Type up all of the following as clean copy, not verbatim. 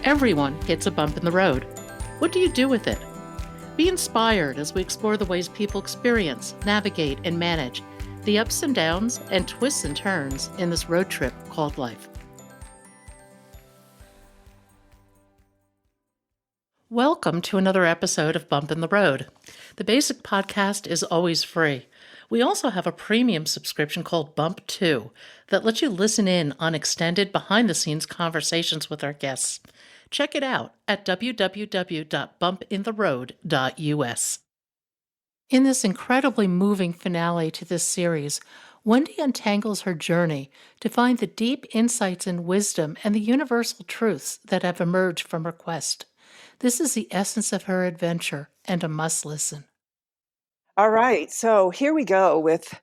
Everyone hits a bump in the road. What do you do with it? Be inspired as we explore the ways people experience, navigate, and manage the ups and downs and twists and turns in this road trip called life. Welcome to another episode of Bump in the Road. The basic podcast is always free. We also have a premium subscription called Bump 2 that lets you listen in on extended behind-the-scenes conversations with our guests. Check it out at www.bumpintheroad.us. In this incredibly moving finale to this series, Wendy untangles her journey to find the deep insights and wisdom and the universal truths that have emerged from her quest. This is the essence of her adventure and a must listen. All right, so here we go with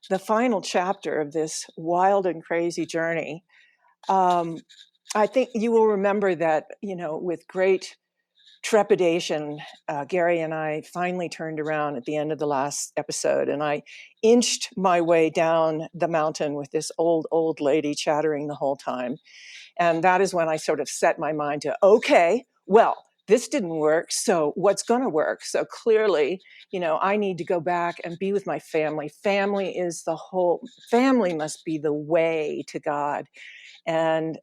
the final chapter of this wild and crazy journey. I think you will remember that, with great trepidation, Gary and I finally turned around at the end of the last episode, and I inched my way down the mountain with this old lady chattering the whole time. And that is when I sort of set my mind to, okay, well, this didn't work, so what's going to work? So clearly, I need to go back and be with my family. Family must be the way to God. And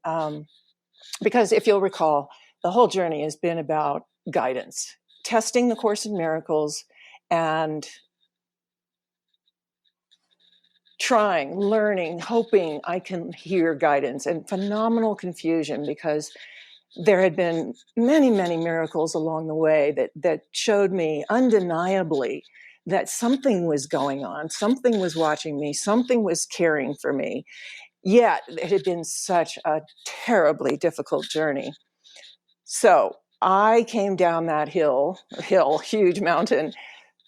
because if you'll recall, the whole journey has been about guidance, testing the Course in Miracles and trying, learning, hoping I can hear guidance, and phenomenal confusion because there had been many, many miracles along the way that showed me undeniably that something was going on, something was watching me, something was caring for me. Yet it had been such a terribly difficult journey. So I came down that huge mountain,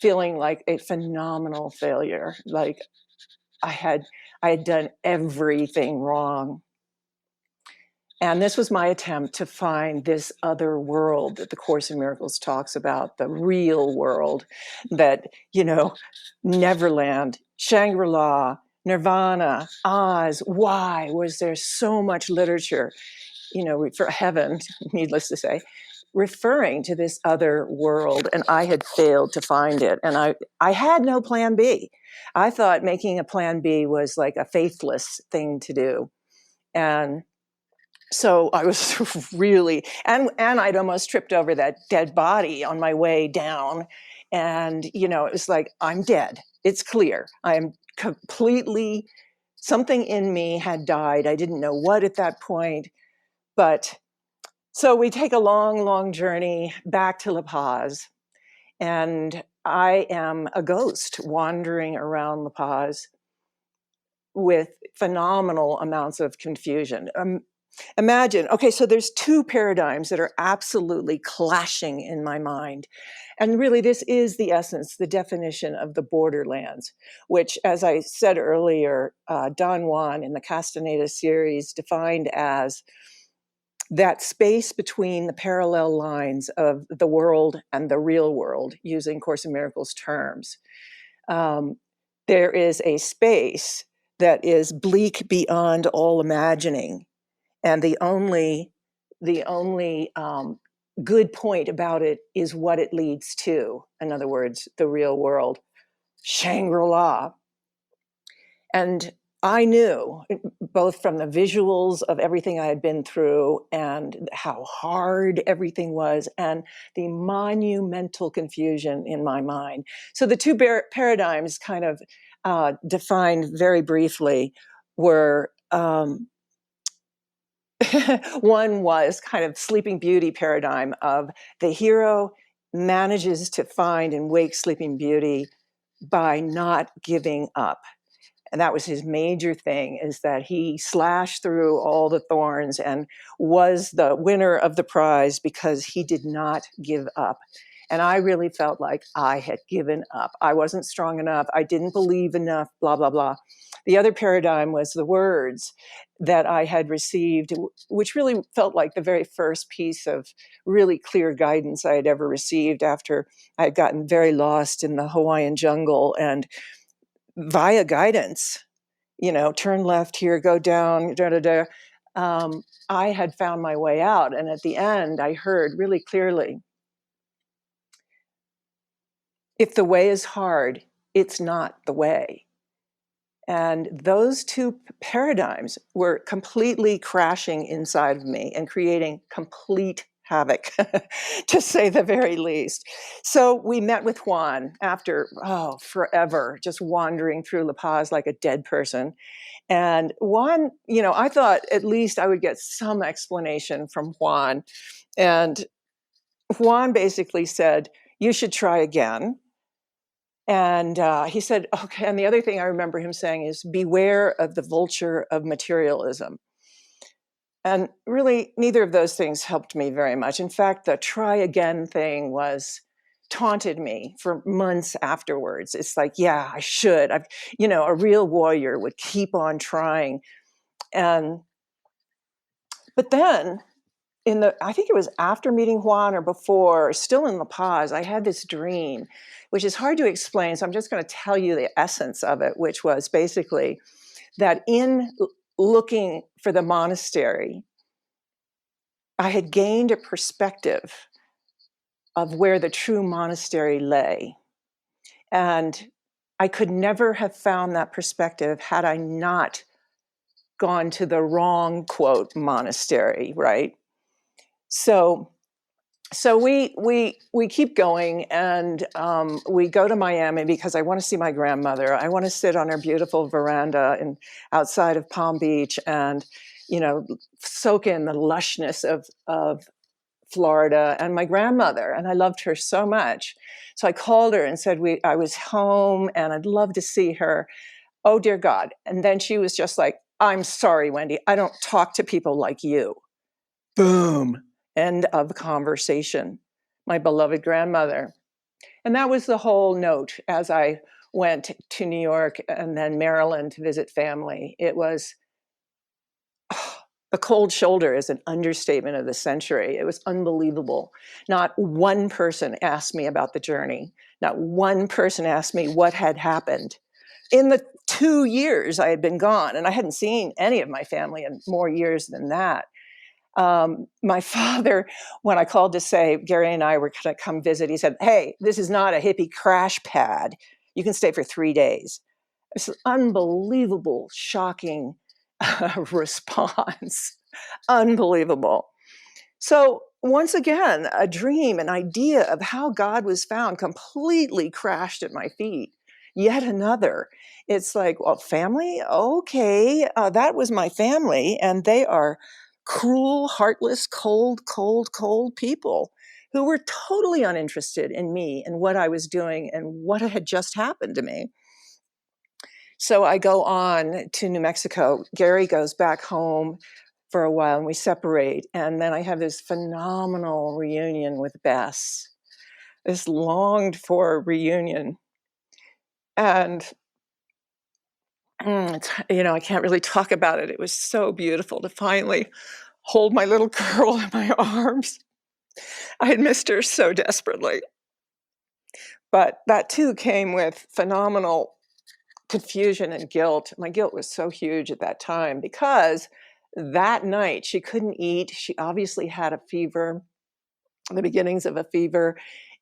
feeling like a phenomenal failure. Like I had done everything wrong. And this was my attempt to find this other world that the Course in Miracles talks about, the real world that, Neverland, Shangri-La, Nirvana, Oz. Why was there so much literature, for heaven, needless to say, referring to this other world? And I had failed to find it. And I had no plan B. I thought making a plan B was like a faithless thing to do. And so I was really, and I'd almost tripped over that dead body on my way down. And, it was like, I'm dead. It's clear. I'm completely, something in me had died. I didn't know what at that point. But so we take a long, long journey back to La Paz. And I am a ghost wandering around La Paz with phenomenal amounts of confusion. Imagine, okay, so there's two paradigms that are absolutely clashing in my mind. And really, this is the essence, the definition of the borderlands, which, as I said earlier, Don Juan in the Castaneda series defined as that space between the parallel lines of the world and the real world, using Course in Miracles terms. There is a space that is bleak beyond all imagining. And the only good point about it is what it leads to. In other words, the real world, Shangri-La. And I knew, both from the visuals of everything I had been through and how hard everything was, and the monumental confusion in my mind. So the two paradigms kind of defined very briefly were one was kind of Sleeping Beauty paradigm of the hero manages to find and wake Sleeping Beauty by not giving up. And that was his major thing, is that he slashed through all the thorns and was the winner of the prize because he did not give up. And I really felt like I had given up. I wasn't strong enough. I didn't believe enough, blah, blah, blah. The other paradigm was the words that I had received, which really felt like the very first piece of really clear guidance I had ever received after I had gotten very lost in the Hawaiian jungle. And via guidance, turn left here, go down, I had found my way out. And at the end, I heard really clearly, if the way is hard, it's not the way. And those two paradigms were completely crashing inside of me and creating complete havoc, to say the very least. So we met with Juan after, forever, just wandering through La Paz like a dead person. And Juan, I thought at least I would get some explanation from Juan. And Juan basically said, you should try again. And he said, okay. And the other thing I remember him saying is, beware of the vulture of materialism. And really, neither of those things helped me very much. In fact, the try again thing taunted me for months afterwards. It's like, yeah, I should. A real warrior would keep on trying. And but then I think it was after meeting Juan or before, still in La Paz, I had this dream, which is hard to explain. So I'm just going to tell you the essence of it, which was basically that in looking for the monastery, I had gained a perspective of where the true monastery lay. And I could never have found that perspective had I not gone to the wrong, quote, monastery, right? So we keep going, and we go to Miami because I want to see my grandmother. I want to sit on her beautiful veranda outside of Palm Beach, and soak in the lushness of Florida and my grandmother. And I loved her so much, so I called her and said I was home and I'd love to see her. Oh dear God! And then she was just like, "I'm sorry, Wendy. I don't talk to people like you." Boom. End of conversation. My beloved grandmother. And that was the whole note as I went to New York and then Maryland to visit family. It was a cold shoulder is an understatement of the century. It was unbelievable. Not one person asked me about the journey. Not one person asked me what had happened. In the 2 years I had been gone, and I hadn't seen any of my family in more years than that. My father, when I called to say Gary and I were going to come visit, he said, "Hey, this is not a hippie crash pad. You can stay for 3 days." It's an unbelievable, shocking response. Unbelievable. So once again, a dream, an idea of how God was found completely crashed at my feet. Yet another. It's like, well, family? Okay, that was my family, and they are cruel, heartless, cold, cold, cold people who were totally uninterested in me and what I was doing and what had just happened to me. So I go on to New Mexico. Gary goes back home for a while and we separate. And then I have this phenomenal reunion with Bess, this longed for reunion. And I can't really talk about it. It was so beautiful to finally hold my little girl in my arms. I had missed her so desperately. But that too came with phenomenal confusion and guilt. My guilt was so huge at that time because that night she couldn't eat. She obviously had a fever, the beginnings of a fever.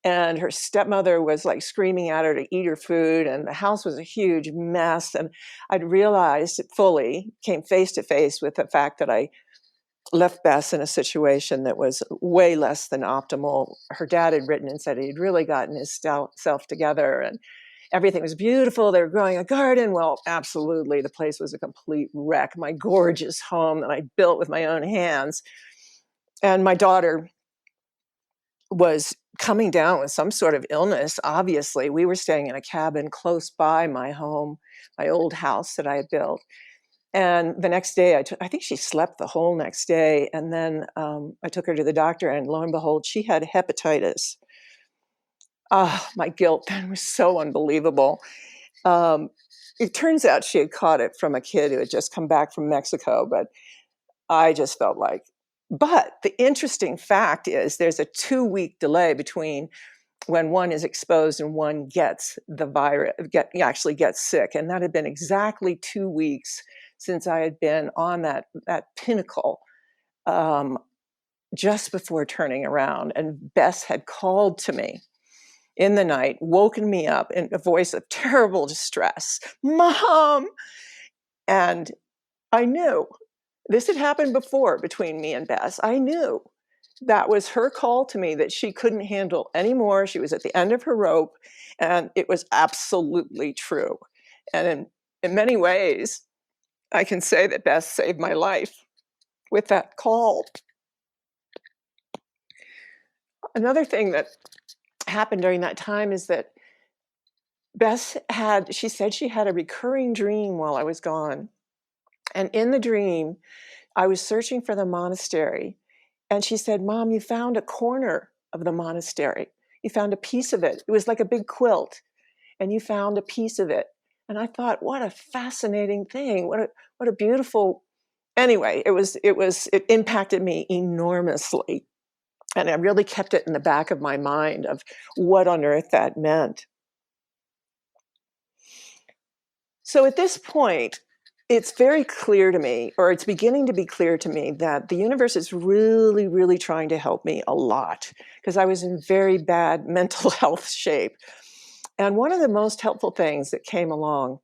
And her stepmother was like screaming at her to eat her food. And the house was a huge mess. And I'd realized fully, came face to face with the fact that I left Bess in a situation that was way less than optimal. Her dad had written and said he'd really gotten his self together and everything was beautiful. They were growing a garden. Well, absolutely. The place was a complete wreck. My gorgeous home that I built with my own hands. And my daughter was coming down with some sort of illness. Obviously, we were staying in a cabin close by my home, my old house that I had built. And the next day, I think she slept the whole next day. And then I took her to the doctor, and lo and behold, she had hepatitis. My guilt then was so unbelievable. It turns out she had caught it from a kid who had just come back from Mexico, but I just felt like. But the interesting fact is there's a 2-week delay between when one is exposed and one gets the virus, actually gets sick. And that had been exactly 2 weeks since I had been on that pinnacle, just before turning around. And Bess had called to me in the night, woken me up in a voice of terrible distress, "Mom!" And I knew this had happened before between me and Bess. I knew that was her call to me, that she couldn't handle anymore. She was at the end of her rope, and it was absolutely true. And in many ways, I can say that Bess saved my life with that call. Another thing that happened during that time is that she said she had a recurring dream while I was gone. And in the dream, I was searching for the monastery. And she said, "Mom, you found a corner of the monastery. You found a piece of it. It was like a big quilt, and you found a piece of it." And I thought, what a fascinating thing. What a beautiful. Anyway, it impacted me enormously. And I really kept it in the back of my mind of what on earth that meant. So at this point, it's very clear to me, or it's beginning to be clear to me, that the universe is really, really trying to help me a lot, because I was in very bad mental health shape. And one of the most helpful things that came along,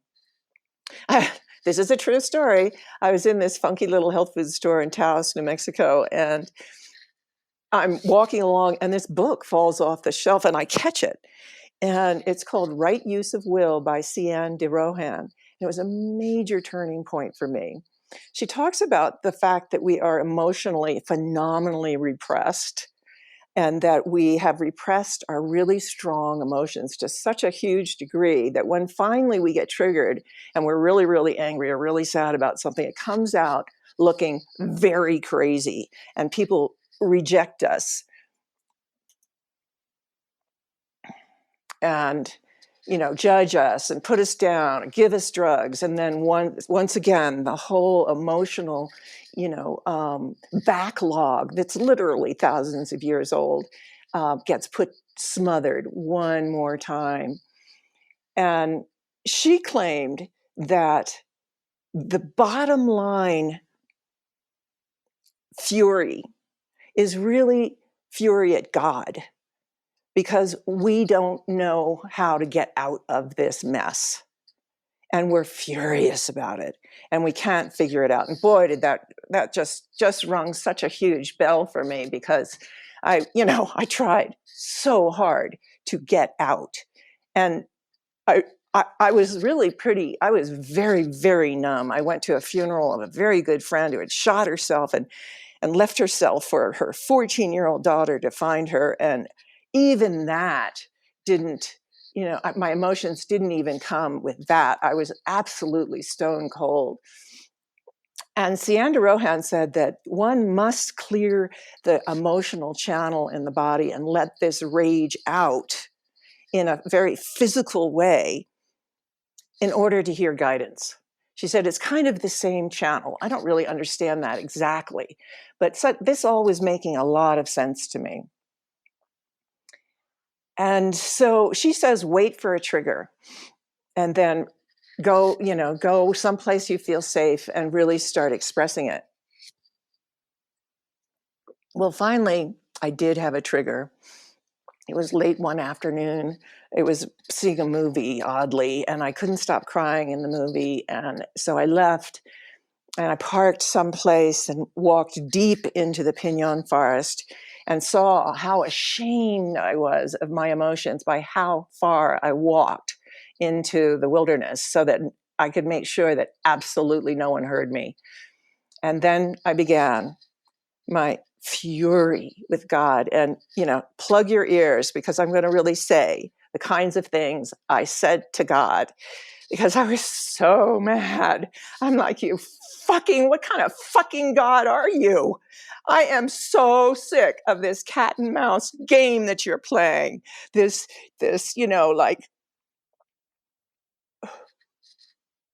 this is a true story. I was in this funky little health food store in Taos, New Mexico, and I'm walking along, and this book falls off the shelf, and I catch it. And it's called Right Use of Will by Cian de Rohan. And it was a major turning point for me. She talks about the fact that we are emotionally phenomenally repressed, and that we have repressed our really strong emotions to such a huge degree that when finally we get triggered and we're really, really angry or really sad about something, it comes out looking very crazy, and people reject us and judge us and put us down and give us drugs. And then once again, the whole emotional backlog that's literally thousands of years old gets smothered one more time. And she claimed that the bottom line fury is really fury at God, because we don't know how to get out of this mess. And we're furious about it, and we can't figure it out. And boy, did that just rung such a huge bell for me, because I tried so hard to get out. And I was I was very, very numb. I went to a funeral of a very good friend who had shot herself and left herself for her 14-year-old daughter to find her. And even that didn't, my emotions didn't even come with that. I was absolutely stone cold. And Cian de Rohan said that one must clear the emotional channel in the body and let this rage out in a very physical way in order to hear guidance. She said it's kind of the same channel. I don't really understand that exactly, but this all was making a lot of sense to me. And so she says, wait for a trigger, and then go someplace you feel safe and really start expressing it. Well, finally, I did have a trigger. It was late one afternoon. It was seeing a movie, oddly, and I couldn't stop crying in the movie. And so I left, and I parked someplace and walked deep into the pinon forest, and saw how ashamed I was of my emotions by how far I walked into the wilderness, so that I could make sure that absolutely no one heard me. And then I began my fury with God. And, plug your ears, because I'm going to really say the kinds of things I said to God, because I was so mad. I'm like, what kind of fucking God are you? I am so sick of this cat and mouse game that you're playing. This, like,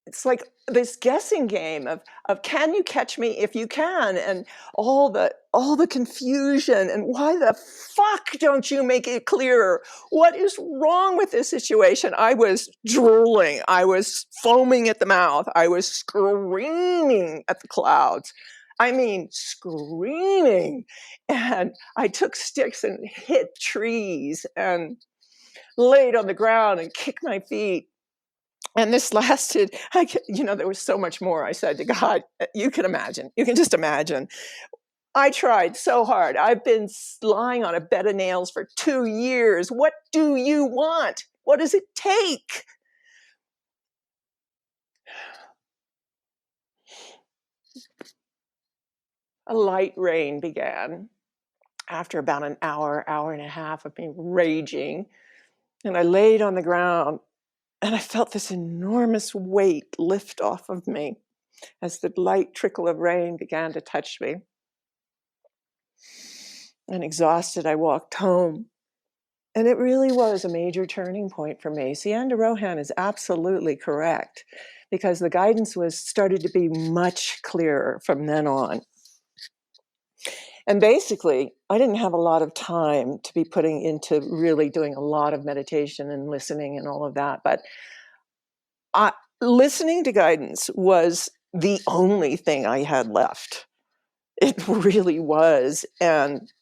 it's like this guessing game of can you catch me if you can, and all the confusion, and why the fuck don't you make it clearer? What is wrong with this situation? I was drooling, I was foaming at the mouth, I was screaming at the clouds. I mean, screaming. And I took sticks and hit trees and laid on the ground and kicked my feet. And this lasted, there was so much more. I said to God, you can imagine, you can just imagine. I tried so hard. I've been lying on a bed of nails for 2 years. What do you want? What does it take? A light rain began after about an hour, hour and a half of me raging. And I laid on the ground and I felt this enormous weight lift off of me as the light trickle of rain began to touch me. And exhausted, I walked home. And it really was a major turning point for me. Sian de Rohan is absolutely correct, because the guidance started to be much clearer from then on. And basically, I didn't have a lot of time to be putting into really doing a lot of meditation and listening and all of that. But listening to guidance was the only thing I had left. It really was. And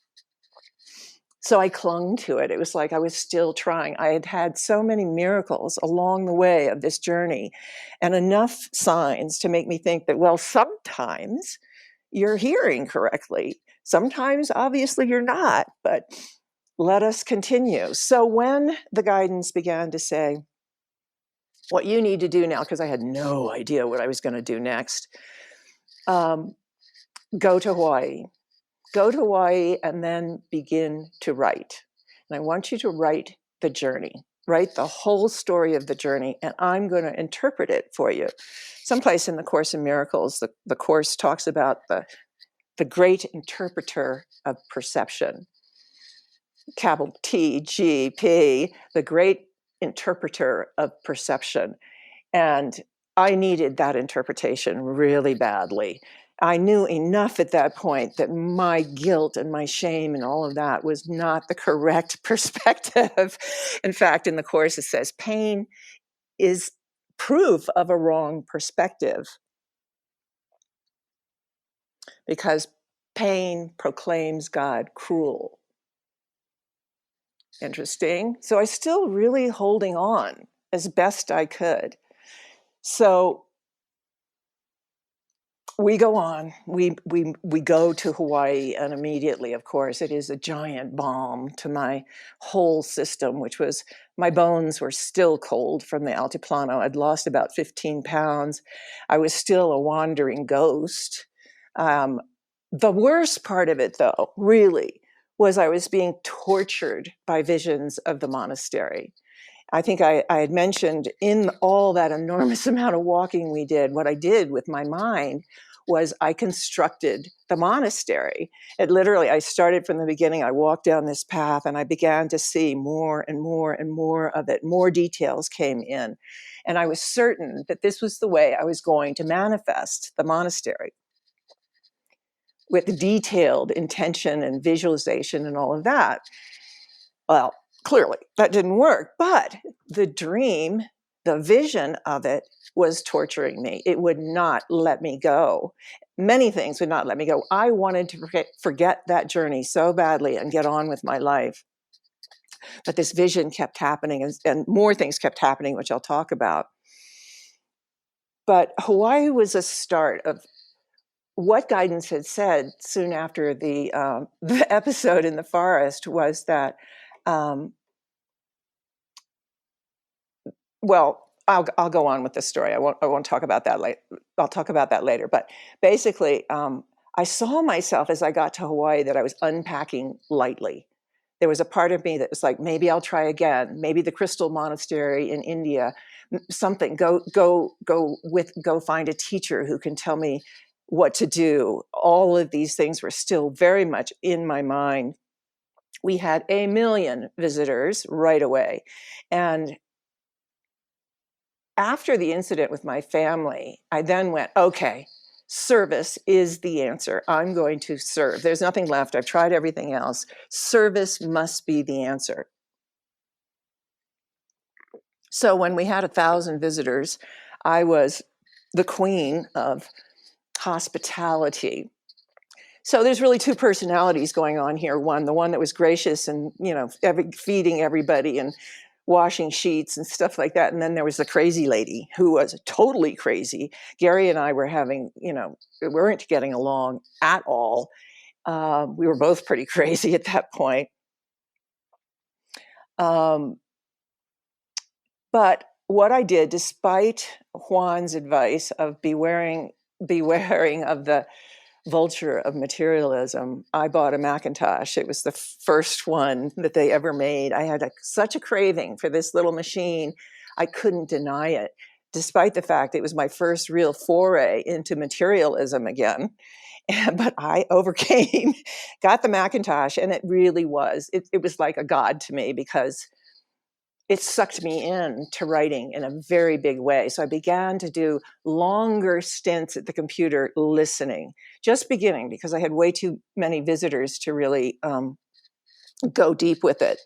so I clung to it. It was like I was still trying. I had had so many miracles along the way of this journey, and enough signs to make me think that, well, sometimes you're hearing correctly. Sometimes, obviously, you're not, but let us continue. So when the guidance began to say, what you need to do now, because I had no idea what I was going to do next, go to Hawaii. Go to Hawaii and then begin to write. And I want you to write the journey, write the whole story of the journey, and I'm going to interpret it for you. Someplace in the Course in Miracles, the Course talks about the great interpreter of perception. Capital TGP, the great interpreter of perception. And I needed that interpretation really badly. I knew enough at that point that my guilt and my shame and all of that was not the correct perspective. In fact, in the Course, it says pain is proof of a wrong perspective, because pain proclaims God cruel. Interesting. So I was still really holding on as best I could. So we go on, we go to Hawaii, and immediately, of course, it is a giant balm to my whole system, which was, my bones were still cold from the altiplano. I'd lost about 15 pounds. I was still a wandering ghost. The worst part of it, though, really, was I was being tortured by visions of the monastery. I think I had mentioned, in all that enormous amount of walking we did, what I did with my mind was I constructed the monastery. It literally, I started from the beginning. I walked down this path and I began to see more and more and more of it. More details came in. And I was certain that this was the way I was going to manifest the monastery, with detailed intention and visualization and all of that. Well, clearly that didn't work, but the dream, the vision of it, was torturing me. It would not let me go. Many things would not let me go. I wanted to forget that journey so badly and get on with my life. But this vision kept happening, and more things kept happening, which I'll talk about. But Hawaii was a start of what guidance had said soon after the episode in the forest, was that, well, I'll go on with the story. I won't talk about that later. I'll talk about that later. But basically, I saw myself as I got to Hawaii that I was unpacking lightly. There was a part of me that was like, maybe I'll try again. Maybe the Crystal Monastery in India, something. Go find a teacher who can tell me what to do. All of these things were still very much in my mind. We had 1 million visitors right away, and after the incident with my family, I then went, okay, service is the answer. I'm going to serve. There's nothing left. I've tried everything else. Service must be the answer. So when we had 1,000 visitors, I was the queen of hospitality. So there's really two personalities going on here. One, the one that was gracious and, feeding everybody and washing sheets and stuff like that. And then there was the crazy lady who was totally crazy. Gary and I were having, we weren't getting along at all. We were both pretty crazy at that point. But what I did, despite Juan's advice of bewaring of the vulture of materialism, I bought a Macintosh. It was the first one that they ever made. I had such a craving for this little machine. I couldn't deny it, despite the fact it was my first real foray into materialism again. But I overcame, got the Macintosh, and it really was. It was like a god to me because it sucked me in to writing in a very big way. So I began to do longer stints at the computer listening, just beginning because I had way too many visitors to really go deep with it.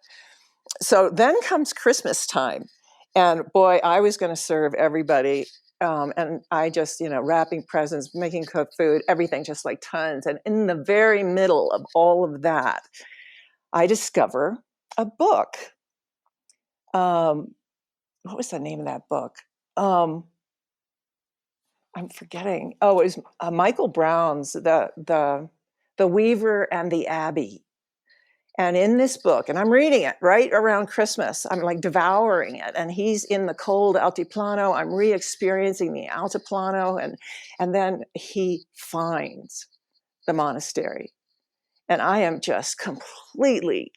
So then comes Christmas time. And boy, I was going to serve everybody. And I just, wrapping presents, making cooked food, everything, just like tons. And in the very middle of all of that, I discover a book. What was the name of that book? I'm forgetting. Oh, it was Michael Brown's the Weaver and the Abbey. And in this book, and I'm reading it right around Christmas, I'm like devouring it. And he's in the cold Altiplano. I'm re-experiencing the Altiplano, and then he finds the monastery. And I am just completely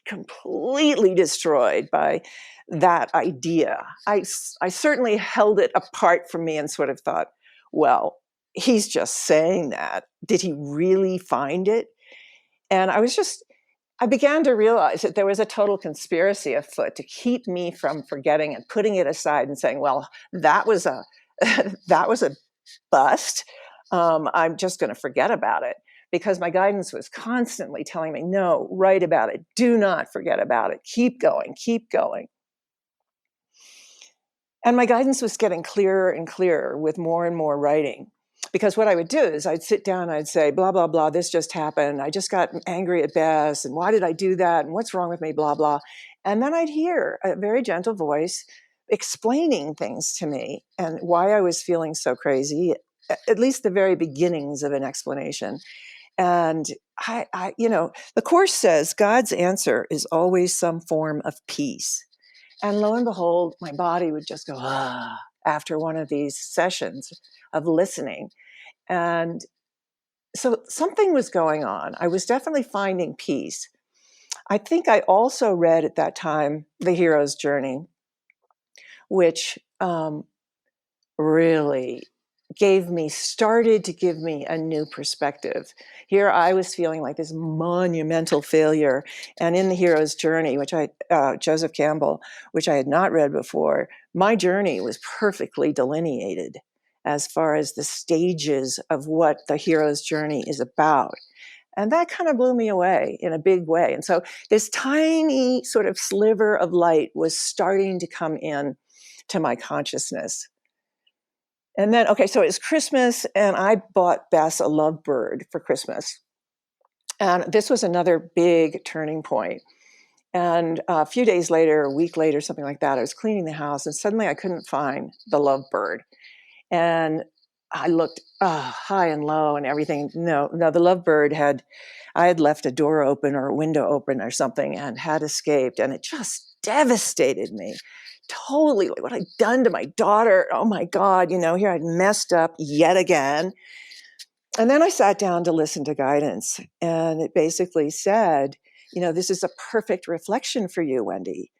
destroyed by that idea. I certainly held it apart from me and sort of thought, well, he's just saying that. Did he really find it? And I began to realize that there was a total conspiracy afoot to keep me from forgetting and putting it aside and saying, well, that was a that was a bust. I'm just going to forget about it. Because my guidance was constantly telling me, no, write about it. Do not forget about it. Keep going, keep going. And my guidance was getting clearer and clearer with more and more writing. Because what I would do is I'd sit down and I'd say, blah, blah, blah, this just happened. I just got angry at Bess. And why did I do that? And what's wrong with me? Blah, blah. And then I'd hear a very gentle voice explaining things to me and why I was feeling so crazy, at least the very beginnings of an explanation. And the Course says God's answer is always some form of peace. And lo and behold, my body would just go, ah, after one of these sessions of listening. And so something was going on. I was definitely finding peace. I think I also read at that time The Hero's Journey, which really started to give me a new perspective. Here I was feeling like this monumental failure. And in The Hero's Journey, Joseph Campbell, which I had not read before, my journey was perfectly delineated as far as the stages of what the hero's journey is about. And that kind of blew me away in a big way. And so this tiny sort of sliver of light was starting to come in to my consciousness. And then, okay, so it's Christmas, and I bought Bess a lovebird for Christmas. And this was another big turning point. And a few days later, a week later, something like that, I was cleaning the house, and suddenly I couldn't find the lovebird. And I looked high and low and everything. No, the lovebird I had left a door open or a window open or something and had escaped. And it just devastated me. Totally, like what I'd done to my daughter. Oh my God, here I'd messed up yet again. And then I sat down to listen to guidance. And it basically said, this is a perfect reflection for you, Wendy.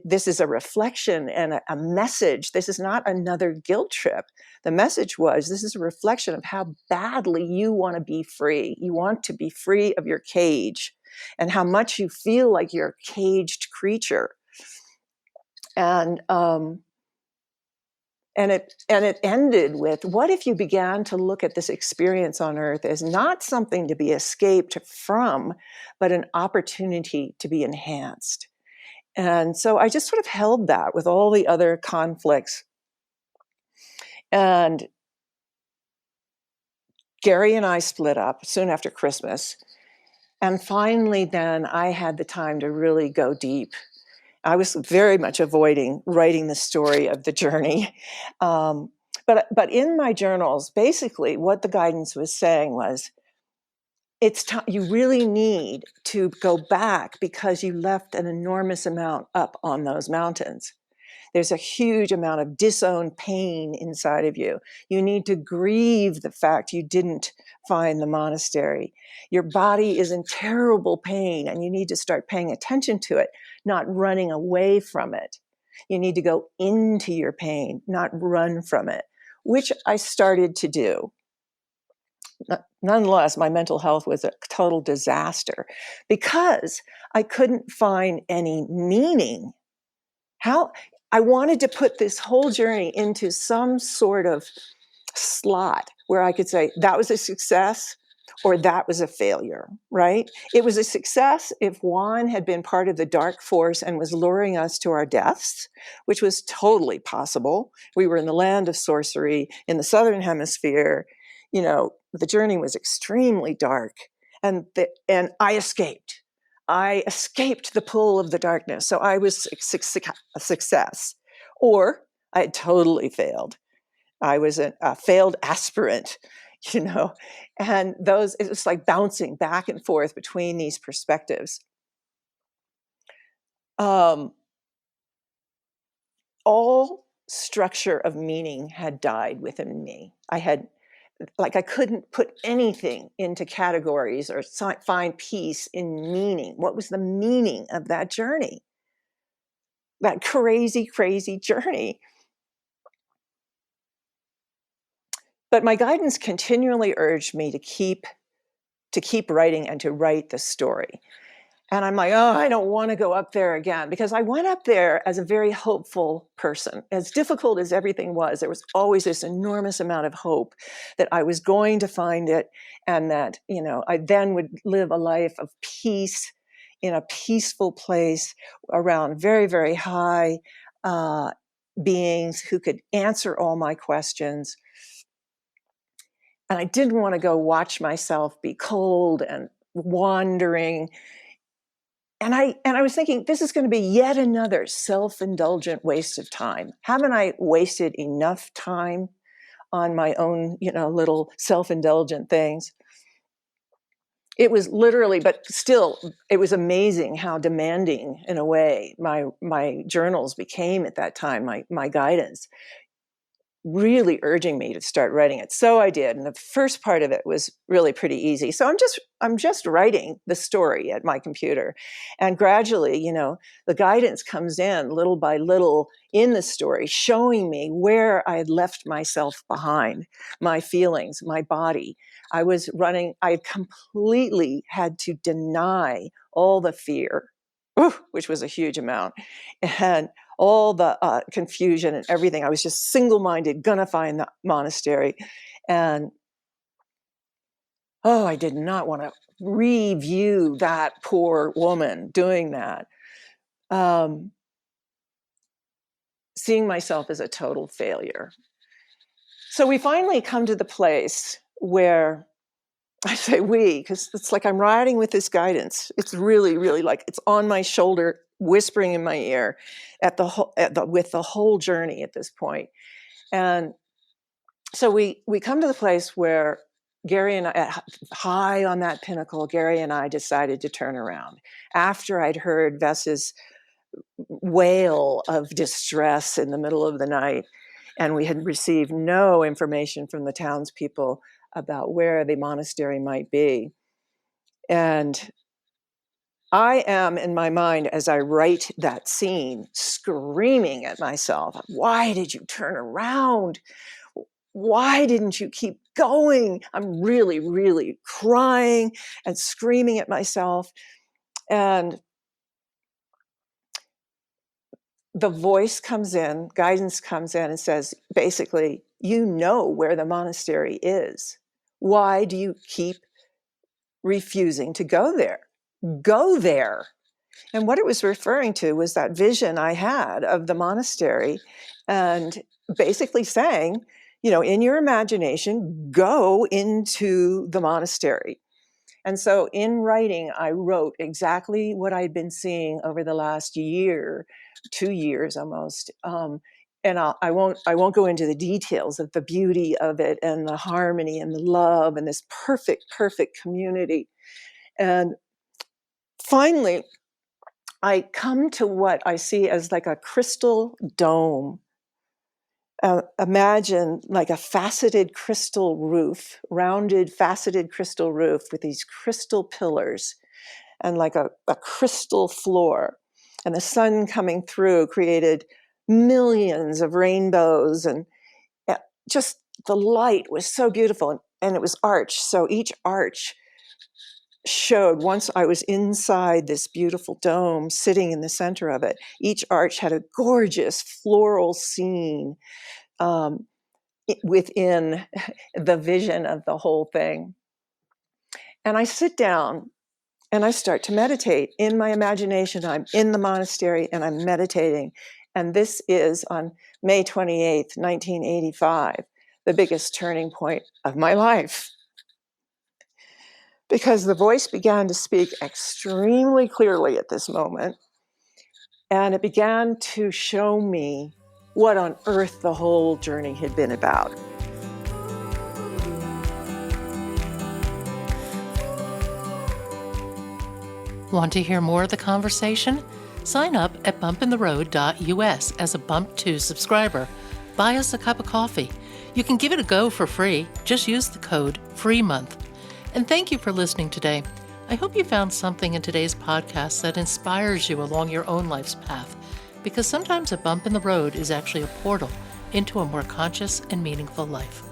This is a reflection and a message. This is not another guilt trip. The message was, this is a reflection of how badly you want to be free. You want to be free of your cage and how much you feel like you're a caged creature. And And it ended with, what if you began to look at this experience on earth as not something to be escaped from, but an opportunity to be enhanced? And so I just sort of held that with all the other conflicts. And Gary and I split up soon after Christmas. And finally, then I had the time to really go deep. I was very much avoiding writing the story of the journey. But in my journals, basically what the guidance was saying was, it's you really need to go back because you left an enormous amount up on those mountains. There's a huge amount of disowned pain inside of you. You need to grieve the fact you didn't find the monastery. Your body is in terrible pain and you need to start paying attention to it, not running away from it. You need to go into your pain, not run from it, which I started to do. Nonetheless, my mental health was a total disaster because I couldn't find any meaning. How I wanted to put this whole journey into some sort of slot where I could say that was a success or that was a failure, right? It was a success if Juan had been part of the dark force and was luring us to our deaths, which was totally possible. We were in the land of sorcery in the southern hemisphere. You know, the journey was extremely dark, and I escaped. I escaped the pull of the darkness, so I was a success. Or I had totally failed. I was a failed aspirant, you know, and it was like bouncing back and forth between these perspectives. All structure of meaning had died within me. I couldn't put anything into categories or find peace in meaning. What was the meaning of that journey? That crazy, crazy journey. But my guidance continually urged me to keep writing and to write the story. And I'm like, oh, I don't want to go up there again, because I went up there as a very hopeful person. As difficult as everything was, there was always this enormous amount of hope that I was going to find it, and that, you know, I then would live a life of peace in a peaceful place around very, very high beings who could answer all my questions. And I didn't want to go watch myself be cold and wandering. And I was thinking, this is going to be yet another self-indulgent waste of time. Haven't I wasted enough time on my own, you know, little self-indulgent things? It was literally, but still, it was amazing how demanding, in a way, my journals became at that time, my guidance, really urging me to start writing it. So I did. And the first part of it was really pretty easy. So I'm just writing the story at my computer. And gradually, you know, the guidance comes in little by little in the story, showing me where I had left myself behind, my feelings, my body. I completely had to deny all the fear, which was a huge amount, and all the confusion and everything. I was just single-minded, gonna find the monastery. And I did not want to review that poor woman doing that. Seeing myself as a total failure. So we finally come to the place where, I say we, because it's like I'm riding with this guidance. It's really, really like it's on my shoulder, whispering in my ear with the whole journey at this point. And so we come to the place where Gary and I, high on that pinnacle, Gary and I decided to turn around. After I'd heard Vess's wail of distress in the middle of the night, and we had received no information from the townspeople about where the monastery might be. And I am, in my mind, as I write that scene, screaming at myself, why did you turn around? Why didn't you keep going? I'm really, really crying and screaming at myself. And the voice comes in, guidance comes in and says, basically, you know where the monastery is. Why do you keep refusing to go there? Go there. And what it was referring to was that vision I had of the monastery, and basically saying, in your imagination, go into the monastery. And so in writing, I wrote exactly what I'd been seeing over the last year, 2 years almost. And I won't go into the details of the beauty of it and the harmony and the love and this perfect community. And finally, I come to what I see as like a crystal dome. Imagine like a faceted crystal roof, rounded faceted crystal roof with these crystal pillars and like a crystal floor. And the sun coming through created millions of rainbows, and just the light was so beautiful, and it was arched. So each arch showed, once I was inside this beautiful dome sitting in the center of it, each arch had a gorgeous floral scene within the vision of the whole thing. And I sit down and I start to meditate. In my imagination, I'm in the monastery and I'm meditating. And this is on May 28th, 1985, the biggest turning point of my life. Because the voice began to speak extremely clearly at this moment. And it began to show me what on earth the whole journey had been about. Want to hear more of the conversation? Sign up at bumpintheroad.us as a Bump 2 subscriber. Buy us a cup of coffee. You can give it a go for free. Just use the code FREEMONTH. And thank you for listening today. I hope you found something in today's podcast that inspires you along your own life's path, because sometimes a bump in the road is actually a portal into a more conscious and meaningful life.